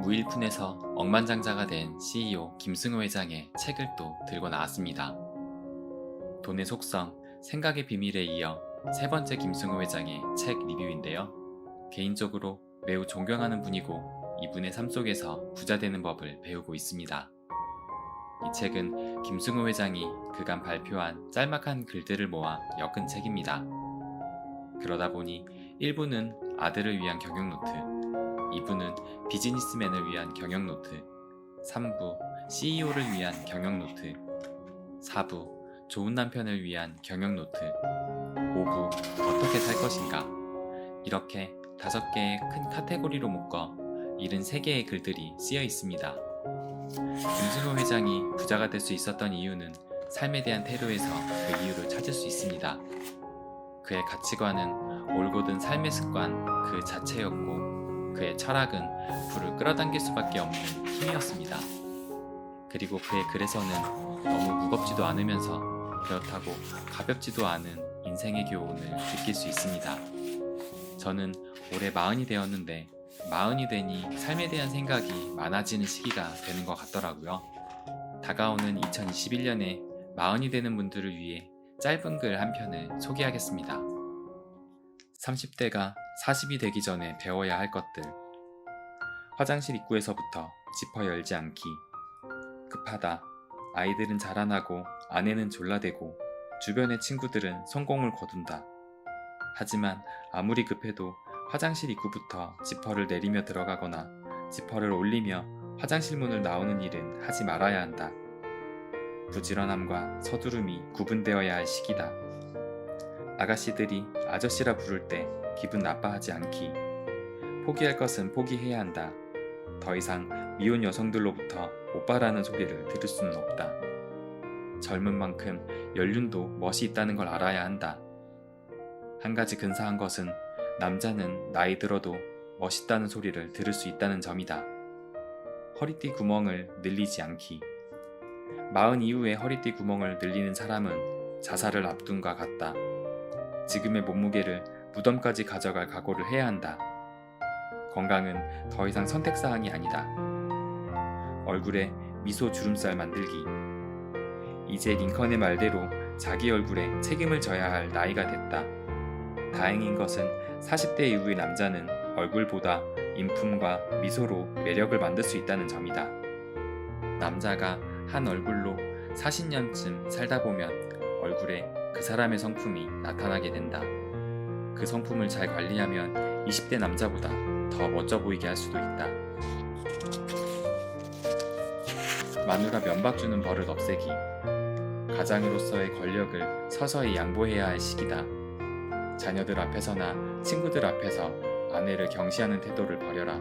무일푼에서 억만장자가 된 CEO 김승호 회장의 책을 또 들고 나왔습니다. 돈의 속성, 생각의 비밀에 이어 세 번째 김승호 회장의 책 리뷰인데요. 개인적으로 매우 존경하는 분이고 이분의 삶 속에서 부자 되는 법을 배우고 있습니다. 이 책은 김승호 회장이 그간 발표한 짤막한 글들을 모아 엮은 책입니다. 그러다 보니 1부는 아들을 위한 경영 노트, 2부는 비즈니스맨을 위한 경영 노트, 3부 CEO를 위한 경영 노트, 4부 좋은 남편을 위한 경영 노트, 5부 어떻게 살 것인가, 이렇게 5개의 큰 카테고리로 묶어 73개의 글들이 쓰여 있습니다. 김승호 회장이 부자가 될 수 있었던 이유는 삶에 대한 태도에서 그 이유를 찾을 수 있습니다. 그의 가치관은 올곧은 삶의 습관 그 자체였고, 그의 철학은 부를 끌어당길 수밖에 없는 힘이었습니다. 그리고 그의 글에서는 너무 무겁지도 않으면서 그렇다고 가볍지도 않은 인생의 교훈을 느낄 수 있습니다. 저는 올해 40이 되었는데 40이 되니 삶에 대한 생각이 많아지는 시기가 되는 것 같더라고요. 다가오는 2021년에 40이 되는 분들을 위해 짧은 글 한 편을 소개하겠습니다. 30대가 40이 되기 전에 배워야 할 것들. 화장실 입구에서부터 지퍼 열지 않기. 급하다. 아이들은 자라나고 아내는 졸라대고 주변의 친구들은 성공을 거둔다. 하지만 아무리 급해도 화장실 입구부터 지퍼를 내리며 들어가거나 지퍼를 올리며 화장실 문을 나오는 일은 하지 말아야 한다. 부지런함과 서두름이 구분되어야 할 시기다. 아가씨들이 아저씨라 부를 때 기분 나빠하지 않기. 포기할 것은 포기해야 한다. 더 이상 미혼 여성들로부터 오빠라는 소리를 들을 수는 없다. 젊은 만큼 연륜도 멋이 있다는 걸 알아야 한다. 한 가지 근사한 것은 남자는 나이 들어도 멋있다는 소리를 들을 수 있다는 점이다. 허리띠 구멍을 늘리지 않기. 40 이후에 허리띠 구멍을 늘리는 사람은 자살을 앞둔과 같다. 지금의 몸무게를 무덤까지 가져갈 각오를 해야 한다. 건강은 더 이상 선택사항이 아니다. 얼굴에 미소 주름살 만들기. 이제 링컨의 말대로 자기 얼굴에 책임을 져야 할 나이가 됐다. 다행인 것은 40대 이후의 남자는 얼굴보다 인품과 미소로 매력을 만들 수 있다는 점이다. 남자가 한 얼굴로 40년쯤 살다 보면 얼굴에 그 사람의 성품이 나타나게 된다. 그 성품을 잘 관리하면 20대 남자보다 더 멋져 보이게 할 수도 있다. 마누라 면박 주는 버릇 없애기. 가장으로서의 권력을 서서히 양보해야 할 시기다. 자녀들 앞에서나 친구들 앞에서 아내를 경시하는 태도를 버려라.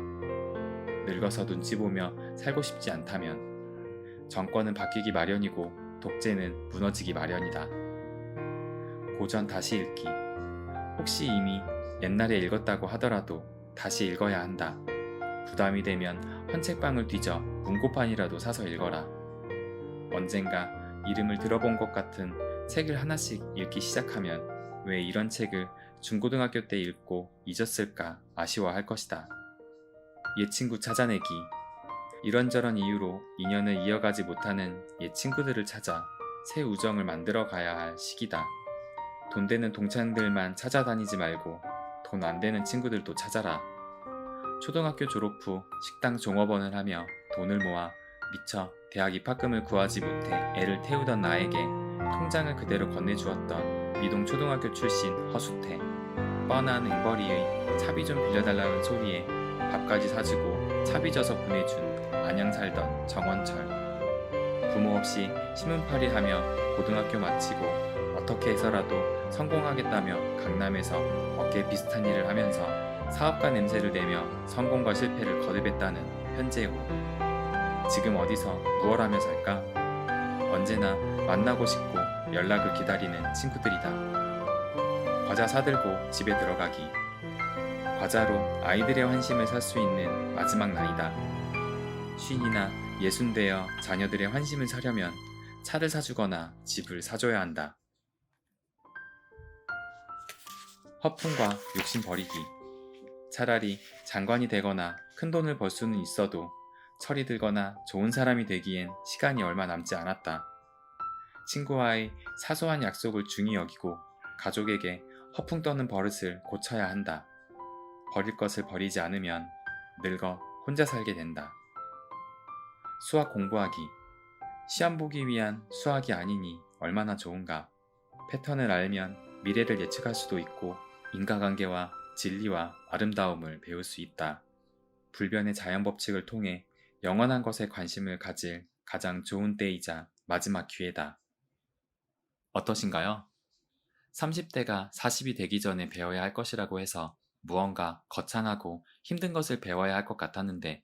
늙어서 눈치 보며 살고 싶지 않다면 정권은 바뀌기 마련이고 독재는 무너지기 마련이다. 고전 다시 읽기. 혹시 이미 옛날에 읽었다고 하더라도 다시 읽어야 한다. 부담이 되면 헌책방을 뒤져 문고판이라도 사서 읽어라. 언젠가 이름을 들어본 것 같은 책을 하나씩 읽기 시작하면 왜 이런 책을 중고등학교 때 읽고 잊었을까 아쉬워할 것이다. 옛 친구 찾아내기. 이런저런 이유로 인연을 이어가지 못하는 옛 친구들을 찾아 새 우정을 만들어 가야 할 시기다. 돈 되는 동창들만 찾아다니지 말고 돈 안 되는 친구들도 찾아라. 초등학교 졸업 후 식당 종업원을 하며 돈을 모아 미처 대학 입학금을 구하지 못해 애를 태우던 나에게 통장을 그대로 건네주었던 미동 초등학교 출신 허수태. 뻔한 앵벌이의 차비 좀 빌려달라는 소리에 밥까지 사주고 차비 져서 보내준 안양 살던 정원철. 부모 없이 신문팔이 하며 고등학교 마치고 어떻게 해서라도 성공하겠다며 강남에서 어깨 비슷한 일을 하면서 사업가 냄새를 내며 성공과 실패를 거듭했다는 현재호. 지금 어디서 무얼 하며 살까? 언제나 만나고 싶고 연락을 기다리는 친구들이다. 과자 사들고 집에 들어가기. 과자로 아이들의 환심을 살 수 있는 마지막 나이다. 쉰이나 예순 되어 자녀들의 환심을 사려면 차를 사주거나 집을 사줘야 한다. 허풍과 욕심 버리기. 차라리 장관이 되거나 큰 돈을 벌 수는 있어도 철이 들거나 좋은 사람이 되기엔 시간이 얼마 남지 않았다. 친구와의 사소한 약속을 중히 여기고 가족에게 허풍 떠는 버릇을 고쳐야 한다. 버릴 것을 버리지 않으면 늙어 혼자 살게 된다. 수학 공부하기. 시험 보기 위한 수학이 아니니 얼마나 좋은가. 패턴을 알면 미래를 예측할 수도 있고 인과관계와 진리와 아름다움을 배울 수 있다. 불변의 자연 법칙을 통해 영원한 것에 관심을 가질 가장 좋은 때이자 마지막 기회다. 어떠신가요? 30대가 40이 되기 전에 배워야 할 것이라고 해서 무언가 거창하고 힘든 것을 배워야 할 것 같았는데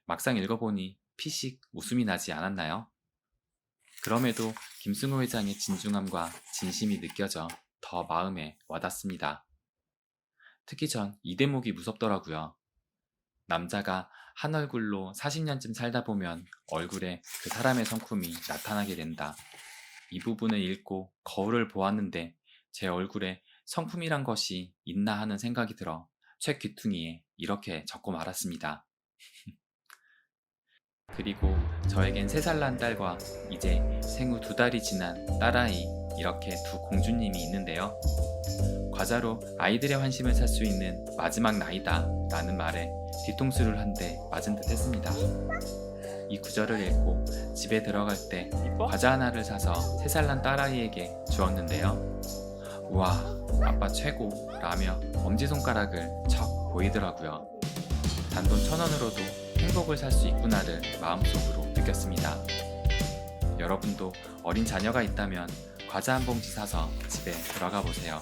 막상 읽어보니 피식 웃음이 나지 않았나요? 그럼에도 김승호 회장의 진중함과 진심이 느껴져 더 마음에 와닿습니다. 특히 전 이 대목이 무섭더라고요. 남자가 한 얼굴로 40년쯤 살다 보면 얼굴에 그 사람의 성품이 나타나게 된다. 이 부분을 읽고 거울을 보았는데 제 얼굴에 성품이란 것이 있나 하는 생각이 들어 책 귀퉁이에 이렇게 적고 말았습니다. 그리고 저에겐 3살 난 딸과 이제 생후 2달이 지난 딸아이 이렇게 두 공주님이 있는데요. 과자로 아이들의 환심을 살 수 있는 마지막 나이다 라는 말에 뒤통수를 한 대 맞은 듯 했습니다. 이 구절을 읽고 집에 들어갈 때 과자 하나를 사서 3살 난 딸아이에게 주었는데요. 우와, 아빠 최고 라며 엄지손가락을 척 보이더라고요. 단돈 1,000원으로도 행복을 살 수 있구나를 마음속으로 느꼈습니다. 여러분도 어린 자녀가 있다면 과자 한 봉지 사서 집에 들어가 보세요.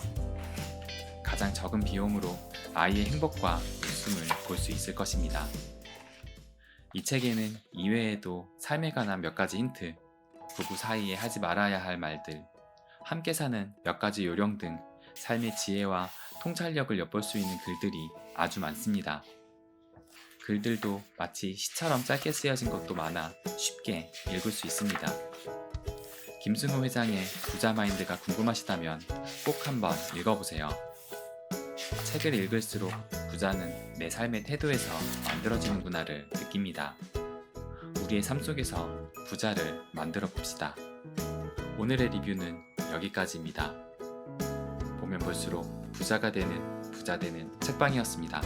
가장 적은 비용으로 아이의 행복과 웃음을 볼 수 있을 것입니다. 이 책에는 이외에도 삶에 관한 몇 가지 힌트, 부부 사이에 하지 말아야 할 말들, 함께 사는 몇 가지 요령 등 삶의 지혜와 통찰력을 엿볼 수 있는 글들이 아주 많습니다. 글들도 마치 시처럼 짧게 쓰여진 것도 많아 쉽게 읽을 수 있습니다. 김승호 회장의 부자 마인드가 궁금하시다면 꼭 한번 읽어보세요. 책을 읽을수록 부자는 내 삶의 태도에서 만들어지는구나를 느낍니다. 우리의 삶 속에서 부자를 만들어 봅시다. 오늘의 리뷰는 여기까지입니다. 보면 볼수록 부자 되는 책방이었습니다.